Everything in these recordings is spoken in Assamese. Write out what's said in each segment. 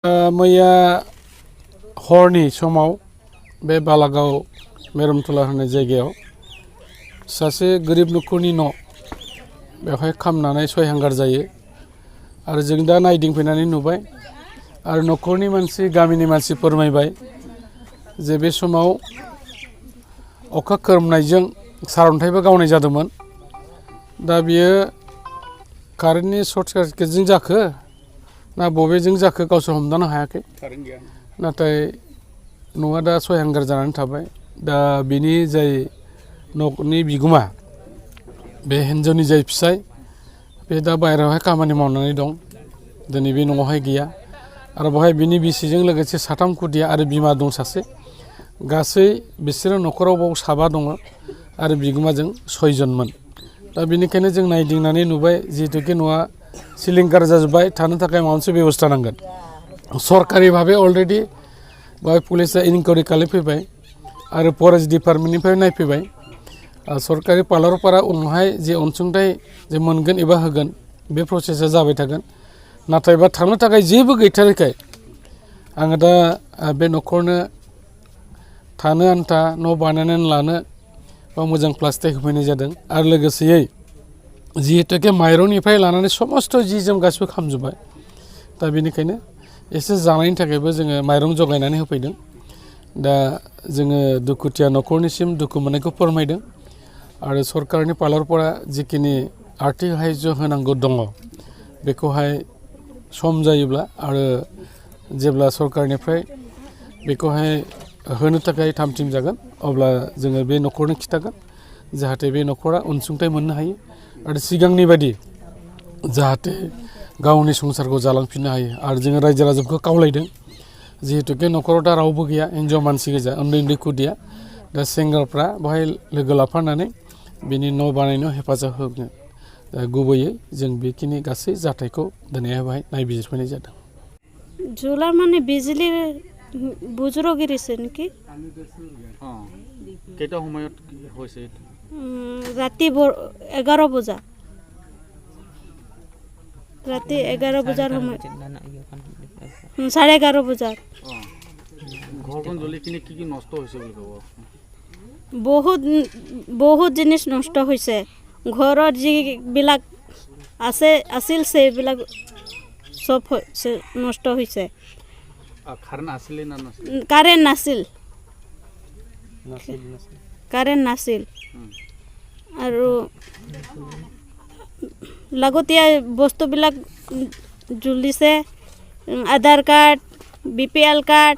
मैया हरनि समाव बे बालागाव मेरमतला होननाय जायगायाव सासे गोरिब नखरनि न' बेवहाय खामनानै सयहांगार जायो आरो जों दा नायदिंफैनानै नुबाय आरो नखरनि मानसि गामिनि मानसि फोरमायबाय जे बे समाव अखा खोरोमनायजों सारअन्थाइबो गावनाय जादोंमोन। दा बियो कारेन्टनि सर्ट सार्किटजों जाखो ना बबेजों जाखो गावसोर हमदांनो हायाखै। नाथाय न'आ दा सयहांगार जानानै थाबाय। दा बिनि जाय न'नि बिगोमा बे हिन्जावनि जाय फिसाय बे दा बाहेरायावहाय खामानि मावनानै दं, दिनै बे न'आवहाय गैया आरो बेवहाय बिनि बिसिजों लोगोसे साथाम खुदिया आरो बिमा दं सासे, गासै बिसोरो न'खराव बाव साबा दङ आरो बिगोमाजों सयजनमोन। दा बेनिखायनो जों नायदिंनानै नुबाय जिहेतुके न'आ सिलिंखार जाजोब्बाय, थानो थाखाय माबा मोनसे बेबस्था नांगोन। सरकारि भाबे अलरेडि बेवहाय पुलिसा इनकुवारि खालामफैबाय आरो फरेस्ट डिपार्टमेन्टनिफ्राय नायफैबाय। सरकारि पालारपारा उनावहाय जे अनसुंथाइ जे मोनगोन एबा होगोन बे प्रसेसा जाबाय थागोन। नाथायबा थानो थाखाय जेबो गैथारैखाय आङो दा बे न'खरनो थानो आन्था न' बानायनानै लानो बा मोजां प्लास्टिक होफैनाय जादों आरो लोगोसेयै जिहेतुके माइरंनिफ्राय लानानै समस्त जि जोम गासिबो खामजोब्बाय। दा बेनिखायनो एसे जानायनि थाखायबो जोङो माइरं जगायनानै होफैदों। दा जोङो दुखुथिया न'खरनिसिम दुखु मोननायखौ फोरमायदों आरो सरकारनि पालारफोरा जिखिनि आर्थिक साहाय्य होनांगौ दङ बेखौहाय सम जायोब्ला आरो जेब्ला सरकारनिफ्राय बेखौहाय होनो थाखाय थामथिम जागोन अब्ला जोङो बे न'खरनो खिथागोन जाहाथे बे न'खरा अनसुंथाइ मोननो हायो आरो सिगांनि बायदि जाहाथे गावनि संसारखौ जालांफिननो हायो। आरो जोङो रायजो राजाखौ खावलायदों जिहेतुके न'खराव दा रावबो गैया, हिन्जाव मानसि गोजा, उन्दै उन्दै खुदिया। दा सेंग्राफ्रा बेवहाय लोगो लाफानानै बिनि न' बानायनायाव हेफाजाब होगोन। गुबैयै जों बेखिनि गासै जाथायखौ दिनैहाय बेवहाय नायबिजिरफैनाय जादों। झुला माने बिजली बुज्र गिरिছে নেকি? কেইটা সময়ত হৈছে? ৰাতি 11 বজা, ৰাতি 11 বজাৰ সময়, 11:30 বজাত। ঘৰখন জ্বলি কিনে কি কি নষ্ট হৈছে বুলি ক'ব? বহুত জিনিস নষ্ট হৈছে। ঘৰত যিবিলাক আছিল সেইবিলাক চব নষ্ট হৈছে। কাৰেণ্ট নাছিল আৰু লাগতীয়া বস্তুবিলাক জ্বলিছে। আধাৰ কাৰ্ড, BPL কাৰ্ড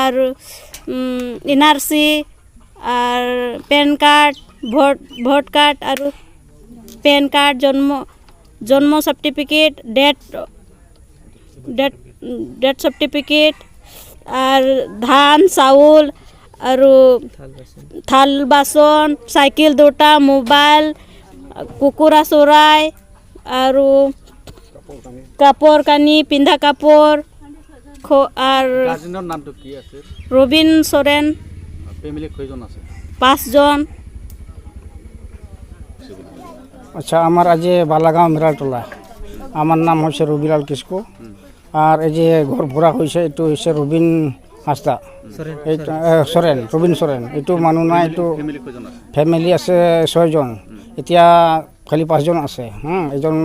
আৰু NRC আৰু পেন কাৰ্ড, ভোট কাৰ্ড আৰু পেন কাৰ্ড, জন্ম সাৰ্টিফিকেট, ডেথ সাৰ্টিফিকেট আৰু ধান চাউল আৰু থাল বাচন, সাইকেল দুটা, মোবাইল, কুকুৰা চৰাই আৰু কাপোৰ কানি, পিন্ধা কাপোৰ। আৰু নামটো কি আছে? ৰবীন চৰেন। ফ্যামিলি কয়জন আছে? 5 জন। আচ্ছা, আমার আজ বালাগাঁও মেরালতলা, আমার নাম হচ্ছে রবিলাল কিসকু। আর এই যে ঘর ভরা হয়েছে এইটো হচ্ছে রবিন হাঁসদা, সরেন, রবিন সরেন। এইটো মানুহ নাই, এইটো ফ্যামিলি আছে 6 জন। এতিয়া খালি 5 জন আছে। এজন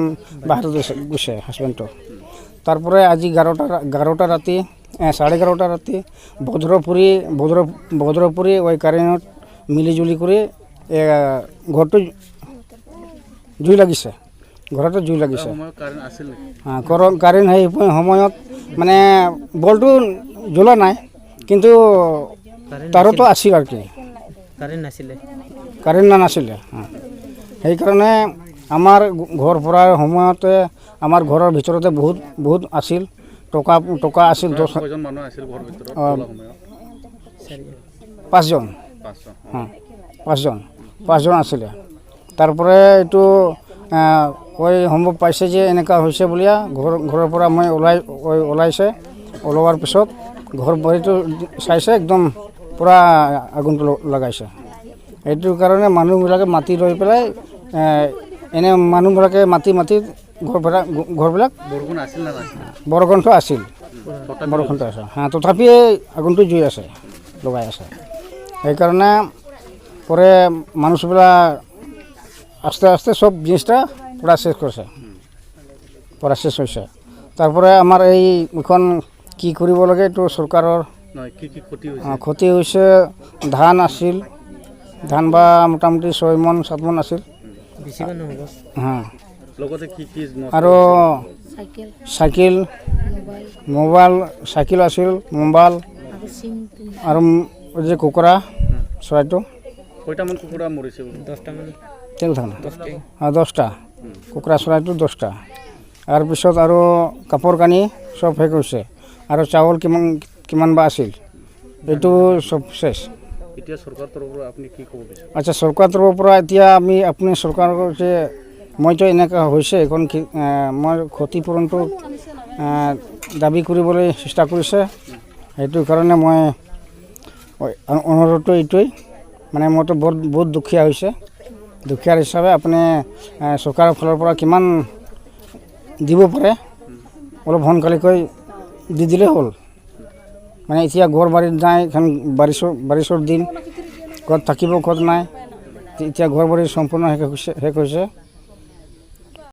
বাহিৰত গৈছে হাজবেণ্ডটো। তাৰপৰে আজি 11টা ৰাতি, 11:30 ৰাতি ভদ্ৰপুৰি ওই কাৰেন্ট মিলিজুলি কৰে ঘৰটো জুই লাগিছে, ঘৰতো জুই লাগিছে। কাৰেণ্ট সেই সময়ত মানে বলটো জ্বলা নাই, কিন্তু তাৰতো আছিল আৰ কি, কাৰেন্ট নাছিলে। সেইকাৰণে আমাৰ ঘৰ ভৰাৰ সময়তে আমাৰ ঘৰৰ ভিতৰতে বহুত আছিল, টকা আছিল। 5 জন, 5 জন আছিলে। তাৰপৰে এইটো ওই সম্ভব পাইছে যে এনেকা হৈছে বুলিয়া ঘৰৰ পৰা মই ওলাইছে। ওলোৱাৰ পিছত ঘৰ বাৰীটো চাইছে, একদম পুৰা আগুনটো লগাইছে। এইটোৰ কাৰণে মানুহবিলাকে মাটি লৈ পেলাই এনে মানুহবিলাকে মাটি ঘৰবিলাক বৰষুণটো আছিল বৰষুণটো আছে তথাপি আগুনটো জুই আছে লগাই আছে সেইকাৰণে পৰে মানুষবিলাক আস্তে আস্তে সব জিনিসটা পুৰা শেষ কৰছে পুৰা শেষ হয়েছে তাৰপৰে আমাৰ এখন কি কৰিব লাগে এইটো চৰকাৰৰ নহয় কি কি ক্ষতি হৈছে ক্ষতি হৈছে ধান আছিল ধান বা মোটামুটি 6 মন 7 মন আছিল লগতে কি কি আৰু চাইকেল মোবাইল চাইকেল আছিল মোবাইল আৰু যে কুকুৰা চৰাইটো কয়টামান কুকুৰা মৰিছে 10টা মান তেল ধান 10টা কুকুৰা চৰাইটো 10টা তাৰপিছত আৰু কাপোৰ কানি সব শেষ হৈছে আৰু চাউল কিমান বা আছিল এইটো সব শেষ এতিয়া চৰকাৰ তৰফৰ আপুনি কি ক'ব বিচাৰে আচ্ছা চৰকাৰ তৰফৰ পৰা এতিয়া আমি আপুনি চৰকাৰৰ যে মইতো এনেকুৱা হৈছে এখন মই ক্ষতিপূৰণটো দাবী কৰিবলৈ চেষ্টা কৰিছে সেইটো কাৰণে মই অনুৰোধটো এইটোৱেই মানে মইতো বহুত দুখীয়া হৈছে দুখীয়াৰ হিচাপে আপুনি চৰকাৰৰ ফালৰ পৰা কিমান দিব পাৰে অলপ সোনকালেকৈ দি দিলে হ'ল মানে এতিয়া ঘৰ বাৰীত নাই এখন বাৰিষৰ দিন ঘৰত থাকিব ঘৰ নাই এতিয়া ঘৰ বাৰী সম্পূৰ্ণ শেষ হৈছে